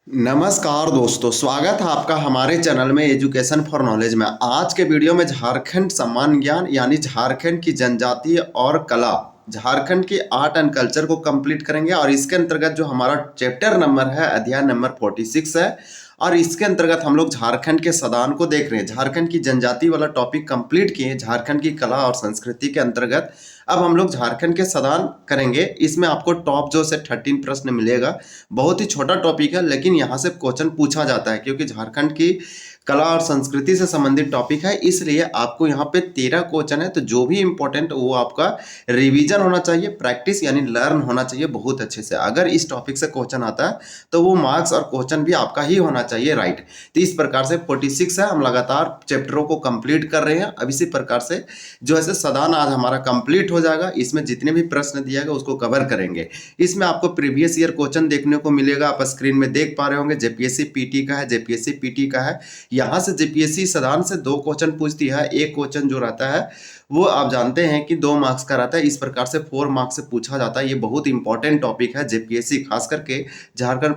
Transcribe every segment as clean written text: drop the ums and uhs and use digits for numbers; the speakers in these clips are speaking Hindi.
नमस्कार दोस्तों, स्वागत है आपका हमारे चैनल में एजुकेशन फॉर नॉलेज में। आज के वीडियो में झारखंड सम्मान ज्ञान यानी झारखंड की जनजातीय और कला, झारखंड की आर्ट एंड कल्चर को कंप्लीट करेंगे। और इसके अंतर्गत जो हमारा चैप्टर नंबर है, अध्याय नंबर 46 है। और इसके अंतर्गत हम लोग झारखंड के सदान को देख रहे हैं। झारखंड की जनजाति वाला टॉपिक कंप्लीट किए, झारखंड की कला और संस्कृति के अंतर्गत अब हम लोग झारखंड के सदान करेंगे। इसमें आपको टॉप जो से 13 प्रश्न मिलेगा। बहुत ही छोटा टॉपिक है, लेकिन यहाँ से क्वेश्चन पूछा जाता है क्योंकि झारखंड की कला और संस्कृति से संबंधित टॉपिक है, इसलिए आपको यहाँ पे 13 क्वेश्चन है। तो जो भी इंपॉर्टेंट वो आपका रिवीजन होना चाहिए, प्रैक्टिस यानी लर्न होना चाहिए बहुत अच्छे से। अगर इस टॉपिक से क्वेश्चन आता है तो वो मार्क्स और क्वेश्चन भी आपका ही होना चाहिए, राइट। तो इस प्रकार से 46 है, हम लगातार चैप्टरों को कंप्लीट कर रहे हैं। अब इसी प्रकार से जो है सदान आज हमारा कंप्लीट हो जाएगा। इसमें जितने भी प्रश्न दिया गया उसको कवर करेंगे। इसमें आपको प्रीवियस ईयर क्वेश्चन देखने को मिलेगा, आप स्क्रीन में देख पा रहे होंगे। जेपीएससी पीटी का है, जेपीएससी पीटी का है। यहाँ से जेपीएससी सदान से 2 क्वेश्चन पूछती है। एक क्वेश्चन जो रहता है वो आप जानते हैं कि 2 मार्क्स का रहता है। इस प्रकार से 4 मार्क्स से पूछा जाता है। ये बहुत इंपॉर्टेंट टॉपिक है। जेपीएससी खास करके झारखंड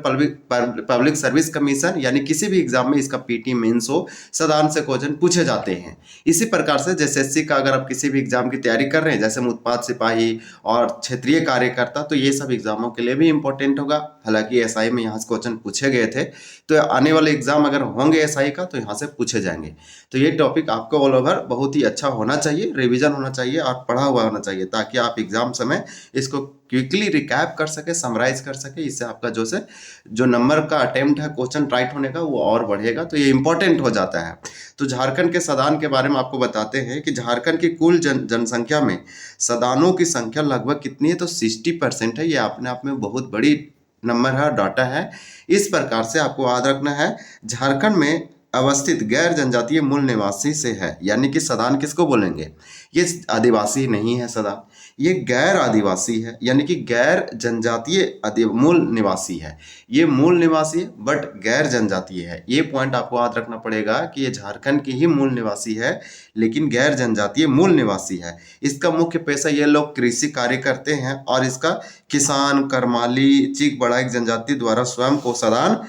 पब्लिक सर्विस कमीशन यानी किसी भी एग्जाम में इसका पीटी मेंस हो, सदान से क्वेश्चन पूछे जाते हैं। इसी प्रकार से एसएससी का अगर आप किसी भी एग्जाम की तैयारी कर रहे हैं, जैसे उत्पाद सिपाही और क्षेत्रीय कार्यकर्ता, तो ये सब एग्जामों के लिए भी इंपॉर्टेंट होगा। हालांकि एसआई में यहाँ से क्वेश्चन पूछे गए थे, तो आने वाले एग्जाम अगर होंगे एसआई का तो यहाँ से पूछे जाएंगे। तो ये टॉपिक आपको ऑल ओवर बहुत ही अच्छा होना चाहिए, रिवीजन होना चाहिए और पढ़ा हुआ होना चाहिए, ताकि आप एग्जाम समय इसको क्विकली रिकैप कर सके, समराइज कर सके। इससे आपका जो नंबर का अटेम्प्ट है क्वेश्चन राइट होने का वो और बढ़ेगा। तो ये इंपॉर्टेंट हो जाता है। तो झारखंड के सदान के बारे में आपको बताते हैं कि झारखंड की कुल जनसंख्या में सदानों की संख्या लगभग कितनी है, तो 60% है। ये अपने आप में बहुत बड़ी नंबर है, डाटा है। इस प्रकार से आपको याद रखना है, झारखंड में अवस्थित गैर जनजातीय मूल निवासी से है। यानी कि सदान किसको बोलेंगे? ये आदिवासी नहीं है सदान, ये गैर आदिवासी है, यानी कि गैर जनजातीय मूल निवासी है। ये मूल निवासी है बट गैर जनजातीय है। ये पॉइंट आपको याद रखना पड़ेगा कि ये झारखंड की ही मूल निवासी है, लेकिन गैर जनजातीय मूल निवासी है। इसका मुख्य पेशा ये लोग कृषि कार्य करते हैं और इसका किसान, करमाली, चीक बड़ाइक जनजाति द्वारा स्वयं को सदान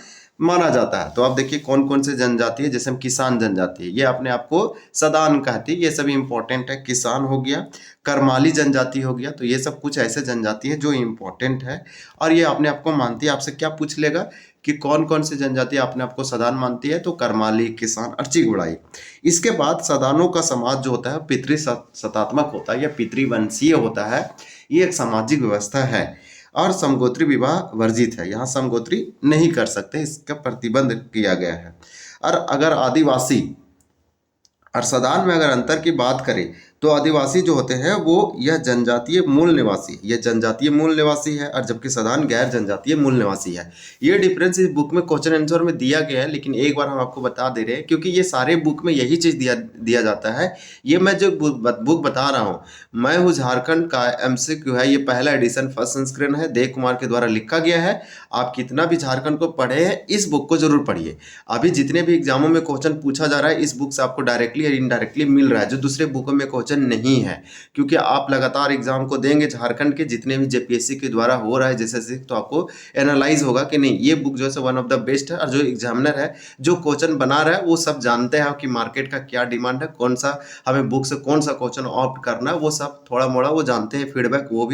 माना जाता है। तो आप देखिए कौन कौन से जनजाति है। जैसे हम किसान जनजाति है, ये अपने आप को सदान कहती है। ये सभी इंपॉर्टेंट है। किसान हो गया, करमाली जनजाति हो गया, तो ये सब कुछ ऐसे जनजाति है जो इंपॉर्टेंट है और ये अपने आप को मानती है। आपसे क्या पूछ लेगा कि कौन कौन से जनजाति अपने आप को सदान मानती है, तो करमाली, किसान और चीक बड़ाई। इसके बाद सदानों का समाज जो होता है पितृ सत्तात्मक होता है या पितृवंशीय होता है। ये एक सामाजिक व्यवस्था है और समगोत्री विवाह वर्जित है। यहाँ समगोत्री नहीं कर सकते, इसका प्रतिबंध किया गया है। और अगर आदिवासी और सदान में अगर अंतर की बात करें तो आदिवासी जो होते हैं वो यह जनजातीय मूल निवासी, ये जनजातीय मूल निवासी है, और जबकि सदान गैर जनजातीय मूल निवासी है। ये डिफरेंस इस बुक में क्वेश्चन आंसर में दिया गया है, लेकिन एक बार हम आपको बता दे रहे हैं क्योंकि ये सारे बुक में यही चीज़ दिया जाता है। ये मैं जो बुक बता रहा हूँ, मैं हूँ झारखंड का एमसीक्यू है। ये पहला एडिशन, फर्स्ट संस्करण है, देव कुमार के द्वारा लिखा गया है। आप कितना भी झारखंड को पढ़े हैं, इस बुक को जरूर पढ़िए। अभी जितने भी एग्जामों में क्वेश्चन पूछा जा रहा है, इस बुक से आपको डायरेक्टली और इनडायरेक्टली मिल रहा है, जो दूसरे बुकों में क्वेश्चन नहीं है। क्योंकि आप लगातार एग्जाम को देंगे, झारखंड के जितने भी जेपीएससी के द्वारा हो रहा है जैसे, तो आपको एनालाइज होगा कि नहीं ये बुक जो है वन ऑफ द बेस्ट है। और जो एग्जामिनर है, जो क्वेश्चन बना रहा है, वो सब जानते हैं कि मार्केट का क्या डिमांड है, कौन सा हमें बुक से कौन सा क्वेश्चन ऑप्ट करना है, वो सब थोड़ा मोड़ा वो जानते हैं। फीडबैक वो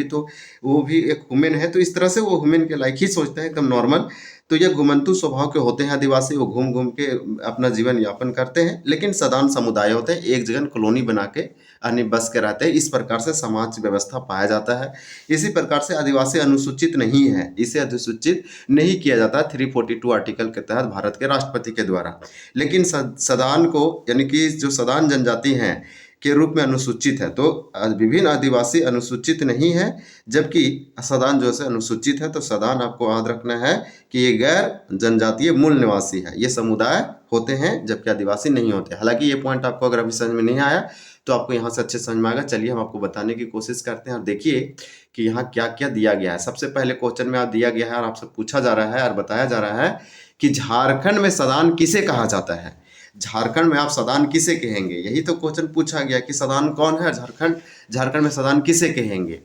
भी एक ह्यूमन है, तो इस तरह से वो ह्यूमन के लाइक ही सोचते हैं, एकदम नॉर्मल। तो ये घुमंतु स्वभाव के होते हैं आदिवासी, वो घूम घूम के अपना जीवन यापन करते हैं। लेकिन सदान समुदाय होते हैं, एक जगह कॉलोनी बना के अन्य बस के रहते हैं। इस प्रकार से समाज व्यवस्था पाया जाता है। इसी प्रकार से आदिवासी अनुसूचित नहीं है, इसे अधिसूचित नहीं किया जाता 342 आर्टिकल के तहत भारत के राष्ट्रपति के द्वारा। लेकिन सदान को यानी कि जो सदान जनजाति हैं के रूप में अनुसूचित है। तो विभिन्न आदिवासी अनुसूचित नहीं है, जबकि सदान जो है अनुसूचित है। तो सदान आपको याद रखना है कि ये गैर जनजातीय मूल निवासी है, ये समुदाय होते हैं, जबकि आदिवासी नहीं होते। हालांकि ये पॉइंट आपको अगर अभी समझ में नहीं आया तो आपको यहाँ से अच्छे समझ में आएगा। चलिए हम आपको बताने की कोशिश करते हैं और देखिए कि यहाँ क्या क्या दिया गया है। सबसे पहले क्वेश्चन में दिया गया है और आपसे पूछा जा रहा है और बताया जा रहा है कि झारखंड में सदान किसे कहा जाता है। झारखंड में आप सदान किसे कहेंगे, यही तो क्वेश्चन पूछा गया कि सदान कौन है, झारखंड में सदान किसे कहेंगे।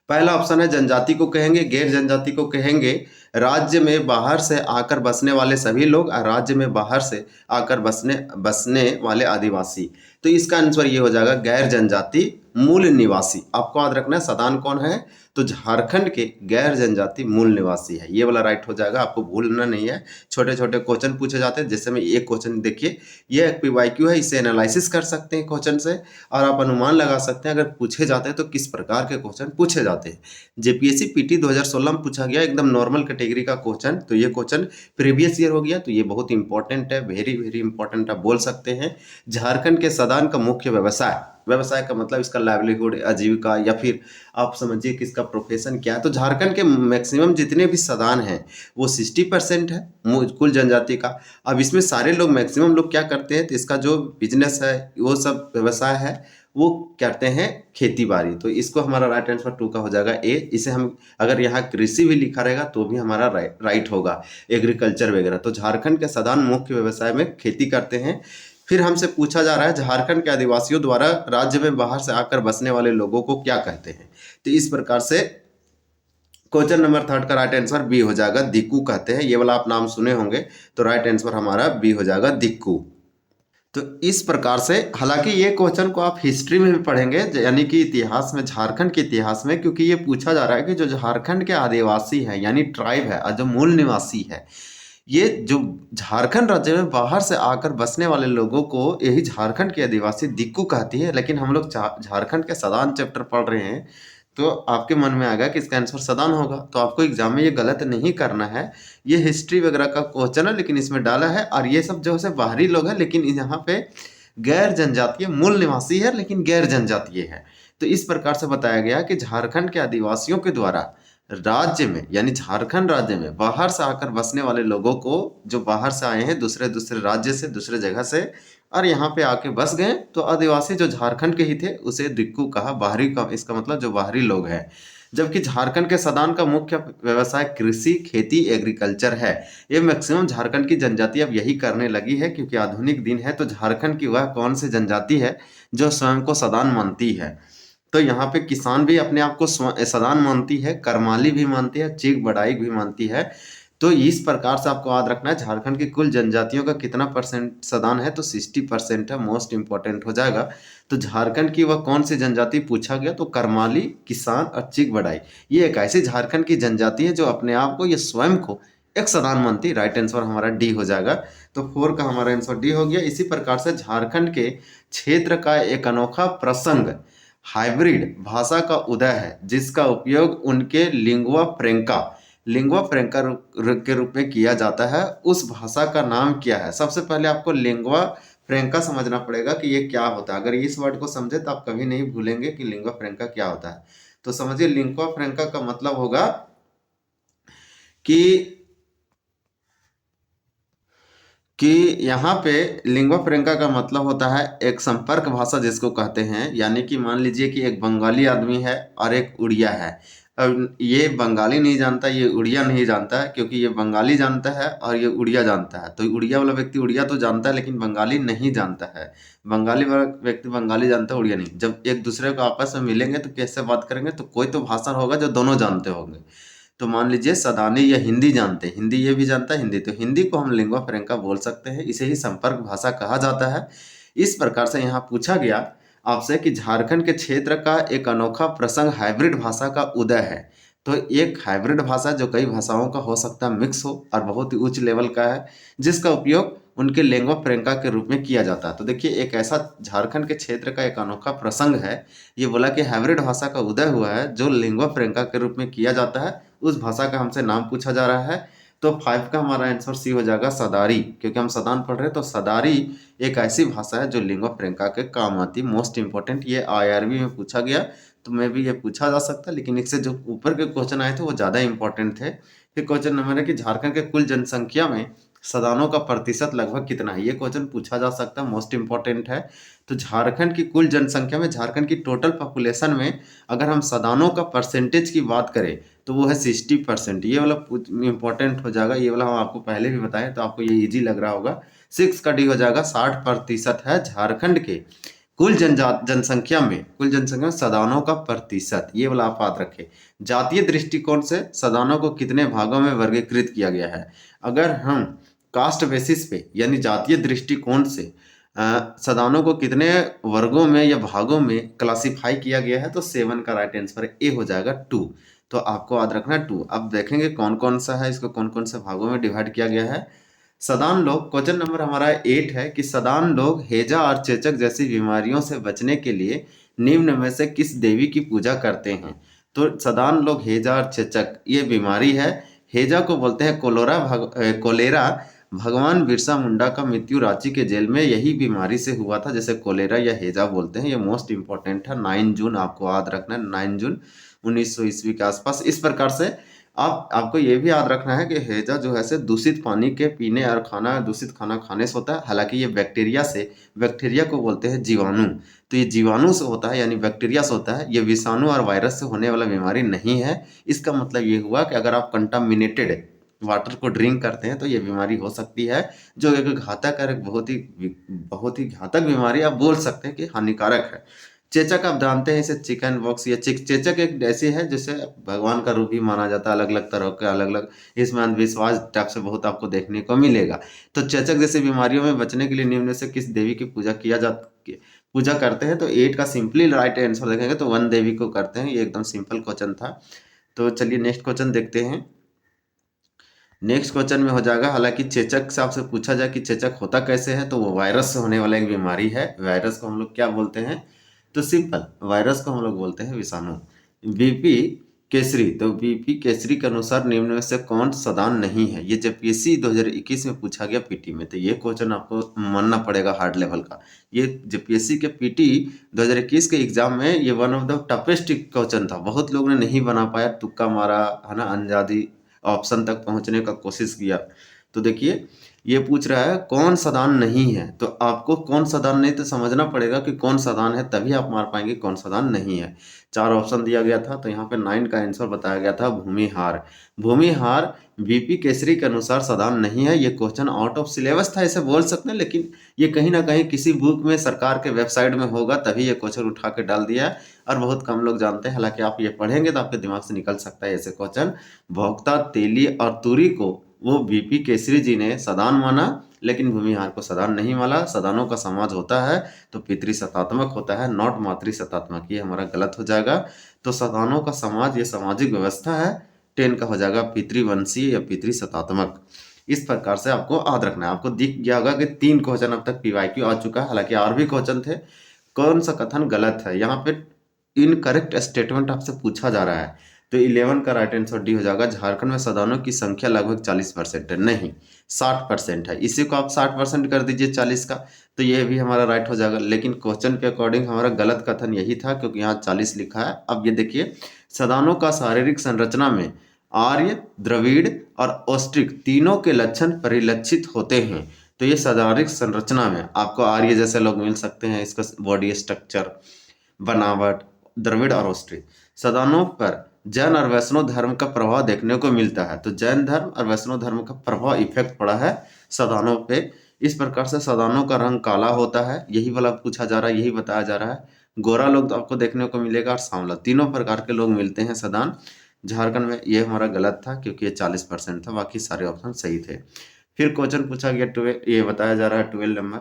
पहला ऑप्शन है जनजाति को कहेंगे, गैर जनजाति को कहेंगे, राज्य में बाहर से आकर बसने वाले सभी लोग और राज्य में बाहर से आकर बसने बसने वाले आदिवासी। तो इसका आंसर ये हो जाएगा गैर जनजाति मूल निवासी। आपको याद रखना है सदान कौन है, तो झारखंड के गैर जनजाति मूल निवासी है, ये वाला राइट हो जाएगा, आपको भूलना नहीं है। छोटे छोटे क्वेश्चन पूछे जाते हैं, जैसे में एक क्वेश्चन देखिए, ये एक PYQ है, इसे एनालिसिस कर सकते हैं क्वेश्चन से और आप अनुमान लगा सकते हैं अगर पूछे जाते हैं तो किस प्रकार के क्वेश्चन पूछे जाते हैं। जेपीएससी पीटी 2016 में पूछा गया एकदम नॉर्मल कैटेगरी का क्वेश्चन, तो ये क्वेश्चन प्रीवियस ईयर हो गया, तो ये बहुत इंपॉर्टेंट है, वेरी वेरी इंपॉर्टेंट आप बोल सकते हैं। झारखंड के सदान का मुख्य व्यवसाय, व्यवसाय का मतलब इसका लाइवलीहुड, आजीविका, या फिर आप समझिए कि इसका प्रोफेशन क्या है। तो झारखंड के मैक्सिमम जितने भी सदान हैं वो 60% है कुल जनजाति का। अब इसमें सारे लोग मैक्सिमम लोग क्या करते हैं, तो इसका जो बिजनेस है वो सब व्यवसाय है वो करते हैं खेती बाड़ी। तो इसको हमारा राइट आंसर 2 का हो जाएगा ए। इसे हम अगर यहाँ कृषि भी लिखा रहेगा तो भी हमारा राइट होगा, एग्रीकल्चर वगैरह। तो झारखंड के सदान मुख्य व्यवसाय में खेती करते हैं। फिर हमसे पूछा जा रहा है झारखंड के आदिवासियों द्वारा राज्य में बाहर से आकर बसने वाले लोगों को क्या कहते हैं। तो इस प्रकार से क्वेश्चन नंबर 3 का राइट आंसर बी हो जाएगा, दिक्कू कहते हैं। ये वाला आप नाम सुने होंगे, तो राइट आंसर हमारा बी हो जाएगा, दिक्कू। तो इस प्रकार से, हालांकि ये क्वेश्चन को आप हिस्ट्री में भी पढ़ेंगे, यानी कि इतिहास में, झारखंड के इतिहास में, क्योंकि ये पूछा जा रहा है कि जो झारखंड के आदिवासी हैं यानी ट्राइब है और जो मूल निवासी है, ये जो झारखंड राज्य में बाहर से आकर बसने वाले लोगों को यही झारखंड के आदिवासी दिक्कू कहती है। लेकिन हम लोग झारखंड के सदान चैप्टर पढ़ रहे हैं, तो आपके मन में आएगा कि इसका आंसर सदान होगा। तो आपको एग्जाम में ये गलत नहीं करना है, ये हिस्ट्री वगैरह का क्वेश्चन है लेकिन इसमें डाला है। और ये सब जो है बाहरी लोग हैं, लेकिन यहाँ पे गैर जनजातीय, मूल निवासी है लेकिन गैर जनजातीय है। तो इस प्रकार से बताया गया कि झारखंड के आदिवासियों के द्वारा राज्य में, यानी झारखंड राज्य में बाहर से आकर बसने वाले लोगों को, जो बाहर से आए हैं दूसरे दूसरे राज्य से, दूसरे जगह से, और यहाँ पे आके बस गए, तो आदिवासी जो झारखंड के ही थे उसे दिक्कू कहा, बाहरी का, इसका मतलब जो बाहरी लोग हैं। जबकि झारखंड के सदान का मुख्य व्यवसाय कृषि, खेती, एग्रीकल्चर है। ये मैक्सिमम झारखंड की जनजाति अब यही करने लगी है, क्योंकि आधुनिक दिन है। तो झारखंड की वह कौन सी जनजाति है जो स्वयं को सदान मानती है, तो यहाँ पे किसान भी अपने आप को सदान मानती है, करमाली भी मानती है, चीख बड़ाई भी मानती है। तो इस प्रकार से आपको याद रखना है झारखंड की कुल जनजातियों का कितना परसेंट सदान है, तो 60% है, मोस्ट इंपॉर्टेंट हो जाएगा। तो झारखंड की वह कौन सी जनजाति पूछा गया, तो करमाली, किसान और चीख बड़ाई, ये एक ऐसी झारखंड की जनजाति है जो अपने आप को, ये स्वयं को एक सदान मानती। राइट आंसर हमारा डी हो जाएगा। तो 4 का हमारा आंसर डी हो गया। इसी प्रकार से झारखंड के क्षेत्र का एक अनोखा प्रसंग हाइब्रिड भाषा का उदय है, जिसका उपयोग उनके लिंगुआ फ्रैंका के रूप में किया जाता है। उस भाषा का नाम क्या है। सबसे पहले आपको लिंगुआ फ्रैंका समझना पड़ेगा कि ये क्या होता है। अगर इस वर्ड को समझे तो आप कभी नहीं भूलेंगे कि लिंगुआ फ्रैंका क्या होता है। तो समझिए, लिंगुआ फ्रैंका का मतलब होगा कि यहाँ पे लिंगुआ फ्रैंका का मतलब होता है एक संपर्क भाषा जिसको कहते हैं। यानी कि मान लीजिए कि एक बंगाली आदमी है और एक उड़िया है। अब ये बंगाली नहीं जानता, ये उड़िया नहीं जानता है, क्योंकि ये बंगाली जानता है और ये उड़िया जानता है। तो उड़िया वाला व्यक्ति उड़िया तो जानता है लेकिन बंगाली नहीं जानता है। बंगाली वाला व्यक्ति बंगाली जानता है, उड़िया नहीं। जब एक दूसरे को आपस में मिलेंगे तो कैसे बात करेंगे, तो कोई तो भाषा होगा जो दोनों जानते होंगे। तो मान लीजिए सदानी या हिंदी जानते हैं, हिंदी ये भी जानता है हिंदी, तो हिंदी को हम लिंगुआ फ्रैंका बोल सकते हैं। इसे ही संपर्क भाषा कहा जाता है। इस प्रकार से यहाँ पूछा गया आपसे कि झारखंड के क्षेत्र का एक अनोखा प्रसंग हाइब्रिड भाषा का उदय है। तो एक हाइब्रिड भाषा जो कई भाषाओं का हो सकता है, मिक्स हो और बहुत ही उच्च लेवल का है, जिसका उपयोग उनके लिंगुआ फ्रैंका के रूप में किया जाता है। तो देखिए, एक ऐसा झारखंड के क्षेत्र का एक अनोखा प्रसंग है, ये बोला कि हाइब्रिड भाषा का उदय हुआ है जो लिंगुआ फ्रैंका के रूप में किया जाता है। उस भाषा का हमसे नाम पूछा जा रहा है। तो 5 का हमारा आंसर सी हो जाएगा, सदारी। क्योंकि हम सदान पढ़ रहे हैं, तो सदारी एक ऐसी भाषा है जो लिंगुआ फ्रैंका के काम आती। मोस्ट इंपॉर्टेंट, ये IRB में पूछा गया, तो मैं भी ये पूछा जा सकता, लेकिन इससे जो ऊपर के क्वेश्चन आए थे वो ज़्यादा इंपॉर्टेंट थे। फिर क्वेश्चन नंबर है कि झारखंड के कुल जनसंख्या में सदानों का प्रतिशत लगभग कितना है। ये क्वेश्चन पूछा जा सकता है, मोस्ट इंपॉर्टेंट है। तो झारखंड की कुल जनसंख्या में, झारखंड की टोटल पॉपुलेशन में अगर हम सदानों का परसेंटेज की बात करें तो वो है 60%। ये वाला इंपॉर्टेंट हो जाएगा, ये वाला हम आपको पहले भी बताएं तो आपको ये इजी लग रहा होगा। 6 का डी हो जाएगा, 60% है झारखंड के कुल जनसंख्या में सदानों का प्रतिशत, ये वाला आप याद रखें। जातीय दृष्टिकोण से सदानों को कितने भागों में वर्गीकृत किया गया है। अगर हम कास्ट बेसिस पे यानी जातीय दृष्टिकोण से सदानों को कितने वर्गों में या भागों में क्लासिफाई किया गया है, तो 7 का राइट आंसर ए हो जाएगा 2। तो आपको याद रखना 2। अब देखेंगे कौन कौन सा है, इसको कौन कौन से भागों में डिवाइड किया गया है। सदान लोग, क्वेश्चन नंबर हमारा 8 है कि सदान लोग हैजा और चेचक जैसी बीमारियों से बचने के लिए निम्न में से किस देवी की पूजा करते हैं। तो सदान लोग हैजा और चेचक, ये बीमारी है। हैजा को बोलते हैं कोलेरा। भगवान बिरसा मुंडा का मृत्यु रांची के जेल में यही बीमारी से हुआ था, जैसे कोलेरा या हैजा बोलते हैं। ये मोस्ट इंपॉर्टेंट है, 9 जून आपको याद रखना है, 9 जून 1900 ईस्वी के आसपास। इस प्रकार से आपको ये भी याद रखना है कि हैजा जो है से दूषित पानी के पीने और दूषित खाना खाने से होता है। हालांकि ये बैक्टीरिया को बोलते हैं जीवाणु। तो ये जीवाणु से होता है यानी बैक्टीरिया से होता है, ये विषाणु और वायरस से होने वाला बीमारी नहीं है। इसका मतलब ये हुआ कि अगर आप कंटामिनेटेड वाटर को ड्रिंक करते हैं तो ये बीमारी हो सकती है, जो एक घातक है, एक बहुत ही घातक बीमारी आप बोल सकते हैं कि हानिकारक है। चेचक आप जानते हैं, इसे चिकन बॉक्स या चेचक एक ऐसी है जिसे भगवान का रूप भी माना जाता है। अलग अलग तरह के अलग अलग इसमें अंधविश्वास टाइप से बहुत आपको देखने को मिलेगा। तो चेचक जैसी बीमारियों में बचने के लिए निम्न से किस देवी की पूजा करते हैं। तो 8 का सिंपली राइट आंसर देखेंगे तो वन देवी को करते हैं। ये एकदम सिंपल क्वेश्चन था। तो चलिए नेक्स्ट क्वेश्चन देखते हैं। नेक्स्ट क्वेश्चन में हो जाएगा, हालांकि चेचक से आपसे पूछा जाए कि चेचक होता कैसे है, तो वो वायरस से होने वाला एक बीमारी है। वायरस को हम लोग क्या बोलते हैं, तो सिंपल वायरस को हम लोग बोलते हैं विषाणु। बीपी केसरी, तो बीपी केसरी के अनुसार निम्न में से कौन सदान नहीं है। ये जब पीएससी 2021 में पूछा गया पीटी में, तो ये क्वेश्चन आपको मानना पड़ेगा हार्ड लेवल का। ये जब पीएससी के पीटी 2021 के एग्जाम में ये one of the toughest question था। बहुत लोगों ने नहीं बना पाया, तुक्का मारा है ना, अंजादी ऑप्शन तक पहुंचने का कोशिश किया। तो देखिए ये पूछ रहा है कौन सदान नहीं है, तो आपको कौन सदान नहीं तो समझना पड़ेगा कि कौन सदान है, तभी आप मार पाएंगे कौन सदान नहीं है। 4 ऑप्शन दिया गया था, तो यहाँ पे 9 का आंसर बताया गया था भूमिहार। भूमिहार बीपी केसरी के अनुसार सदान नहीं है। ये क्वेश्चन आउट ऑफ सिलेबस था ऐसे बोल सकते हैं, लेकिन ये कहीं ना कहीं किसी बुक में सरकार के वेबसाइट में होगा, तभी ये क्वेश्चन उठा के डाल दिया है और बहुत कम लोग जानते हैं। हालांकि आप ये पढ़ेंगे तो आपके दिमाग से निकल सकता है ऐसे क्वेश्चन। भोक्ता, तेली और तुरी को वो बीपी केसरी जी ने सदान माना, लेकिन भूमिहार को सदान नहीं माना। सदानों का समाज होता है तो पितृसत्तात्मक होता है, नॉट मातृसत्तात्मक। ये हमारा गलत हो जाएगा। तो सदानों का समाज ये सामाजिक व्यवस्था है। 10 का हो जाएगा पितृवंशीय या पितृसत्तात्मक। इस प्रकार से आपको याद रखना है। आपको दिख गया होगा कि 3 क्वेश्चन अब तक पीवाईक्यू आ चुका है, हालांकि और भी क्वेश्चन थे। कौन सा कथन गलत है, यहाँ पे इनकरेक्ट स्टेटमेंट आपसे पूछा जा रहा है। तो 11 का राइट आंसर डी हो जाएगा। झारखंड में सदानों की संख्या लगभग 40% है, नहीं 60% है। इसी को आप 60% कर दीजिए 40 का, तो ये भी हमारा राइट हो जाएगा। लेकिन क्वेश्चन के अकॉर्डिंग हमारा गलत कथन यही था, क्योंकि यहाँ 40 लिखा है। अब ये देखिए, सदानों का शारीरिक संरचना में आर्य, द्रविड़ और ऑस्ट्रिक तीनों के लक्षण परिलक्षित होते हैं। तो ये शारीरिक संरचना में आपको आर्य जैसे लोग मिल सकते हैं, इसका बॉडी स्ट्रक्चर, बनावट, द्रविड़ और ऑस्ट्रिक। सदानों पर जैन और वैष्णव धर्म का प्रभाव देखने को मिलता है। तो जैन धर्म और वैष्णव धर्म का प्रभाव इफेक्ट पड़ा है सदानों पे। इस प्रकार से सदानों का रंग काला होता है, यही वाला पूछा जा रहा है, यही बताया जा रहा है। गोरा लोग तो आपको देखने को मिलेगा और सांवला, तीनों प्रकार के लोग मिलते हैं सदान झारखंड में। ये हमारा गलत था क्योंकि ये 40% था, बाकी सारे ऑप्शन सही थे। फिर क्वेश्चन पूछा गया 12, ये बताया जा रहा है 12 नंबर,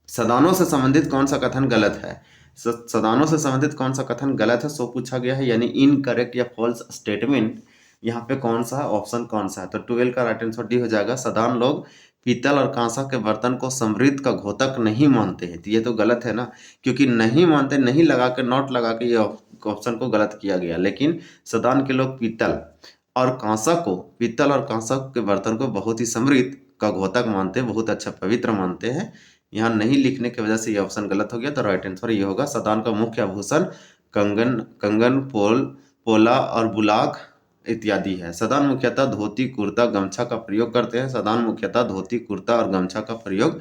सदानों से संबंधित कौन सा कथन गलत है। सदानों से संबंधित कौन सा कथन गलत है, सो पूछा गया है, यानी इनकरेक्ट या फॉल्स स्टेटमेंट यहाँ पे कौन सा है, ऑप्शन कौन सा है। तो 12 का राइट आंसर डी हो जाएगा। सदान लोग पीतल और कांसा के बर्तन को समृद्ध का घोतक नहीं मानते हैं। तो ये तो गलत है ना, क्योंकि नहीं मानते, नहीं लगा के, नॉट लगा के ये ऑप्शन को गलत किया गया। लेकिन सदान के लोग पीतल और कांसा के बर्तन को बहुत ही समृद्ध का घोतक मानते हैं, बहुत अच्छा पवित्र मानते हैं। यहाँ नहीं लिखने की वजह से ये ऑप्शन गलत हो गया। तो राइट आंसर ये होगा। सदान का मुख्य आभूषण कंगन, पोला और बुलाक इत्यादि है। सदान मुख्यतः धोती, कुर्ता, गमछा का प्रयोग करते हैं। सदान मुख्यतः धोती, कुर्ता और गमछा का प्रयोग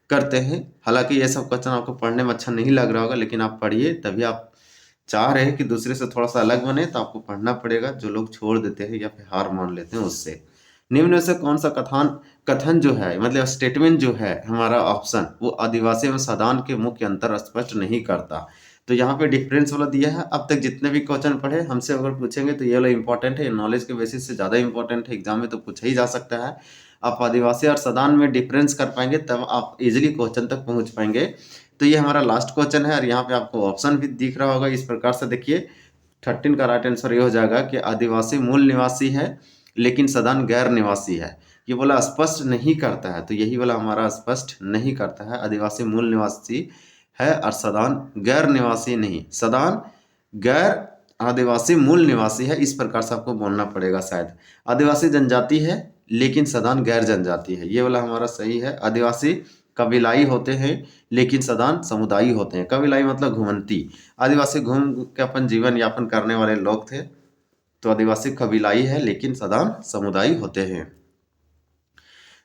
करते हैं। हालांकि ये सब क्वेश्चन आपको पढ़ने में अच्छा नहीं लग रहा होगा, लेकिन आप पढ़िए, तभी आप चाह रहे हैं कि दूसरे से थोड़ा सा अलग बने, तो आपको पढ़ना पड़ेगा। जो लोग छोड़ देते हैं या फिर हार मान लेते हैं उससे। निम्न में से कौन सा कथन जो है मतलब स्टेटमेंट जो है हमारा ऑप्शन वो आदिवासी एवं सदान के मुख्य अंतर स्पष्ट नहीं करता। तो यहाँ पे डिफरेंस वाला दिया है। अब तक जितने भी क्वेश्चन पढ़े हमसे अगर पूछेंगे तो ये वाला इंपॉर्टेंट है, नॉलेज के बेसिस से ज़्यादा इंपॉर्टेंट है, एग्जाम में तो पूछा ही जा सकता है। आप आदिवासी और सदान में डिफरेंस कर पाएंगे तब आप इजिली क्वेश्चन तक पहुँच पाएंगे। तो ये हमारा लास्ट क्वेश्चन है और यहाँ पे आपको ऑप्शन भी दिख रहा होगा इस प्रकार से। देखिए 13 का राइट आंसर ये हो जाएगा कि आदिवासी मूल निवासी है लेकिन सदान गैर निवासी है। ये बोला स्पष्ट नहीं करता है, तो यही वाला हमारा स्पष्ट नहीं करता है। आदिवासी मूल निवासी है और सदान गैर निवासी नहीं, सदान गैर आदिवासी मूल निवासी है, इस प्रकार से आपको बोलना पड़ेगा शायद। आदिवासी जनजाति है लेकिन सदान गैर जनजाति है, ये वाला हमारा सही है। आदिवासी कबीलाई होते हैं लेकिन सदान समुदायी होते हैं। कबीलाई मतलब घुमंती, आदिवासी घूम के अपन जीवन यापन करने वाले लोग थे, तो आदिवासी कबीलाई है लेकिन सदान समुदायी होते हैं।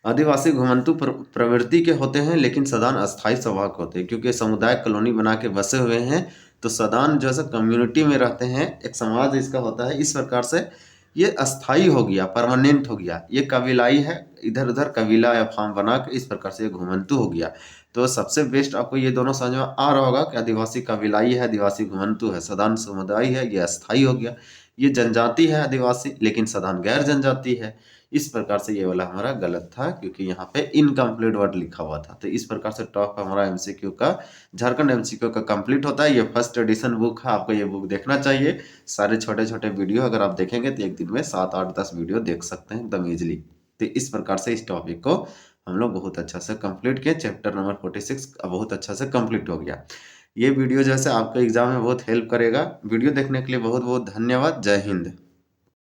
आदिवासी घुमंतु प्रवृत्ति के होते हैं लेकिन सदान अस्थायी स्वभाव के होते हैं, क्योंकि समुदाय कॉलोनी बना के बसे हुए हैं, तो सदान जो है कम्युनिटी में रहते हैं, एक समाज इसका होता है, इस प्रकार से ये अस्थाई हो गया, परमानेंट हो गया। ये कबीलाई है, इधर उधर कबीला या फार्म बना के इस प्रकार से ये घुमंतु हो गया। तो सबसे बेस्ट आपको ये दोनों समझ में आ रहा होगा कि आदिवासी कबीलाई है, आदिवासी घुमंतु है, सदान समुदाय है, ये अस्थाई हो गया। ये जनजाति है आदिवासी लेकिन सदान गैर जनजाति है। इस प्रकार से ये वाला हमारा गलत था क्योंकि यहाँ पे इनकम्प्लीट वर्ड लिखा हुआ था। तो इस प्रकार से टॉप हमारा एमसीक्यू का झारखंड एमसीक्यू का कंप्लीट होता है। ये फर्स्ट एडिशन बुक है, आपको ये बुक देखना चाहिए। सारे छोटे छोटे वीडियो अगर आप देखेंगे तो एक दिन में 7, 8, 10 वीडियो देख सकते हैं एकदम ईजिली। तो इस प्रकार से इस टॉपिक को हम लोग बहुत अच्छा से कंप्लीट किए। चैप्टर नंबर 46 बहुत अच्छा से कंप्लीट हो गया। ये वीडियो जैसे आपको एग्जाम में बहुत हेल्प करेगा। वीडियो देखने के लिए बहुत बहुत धन्यवाद। जय हिंद।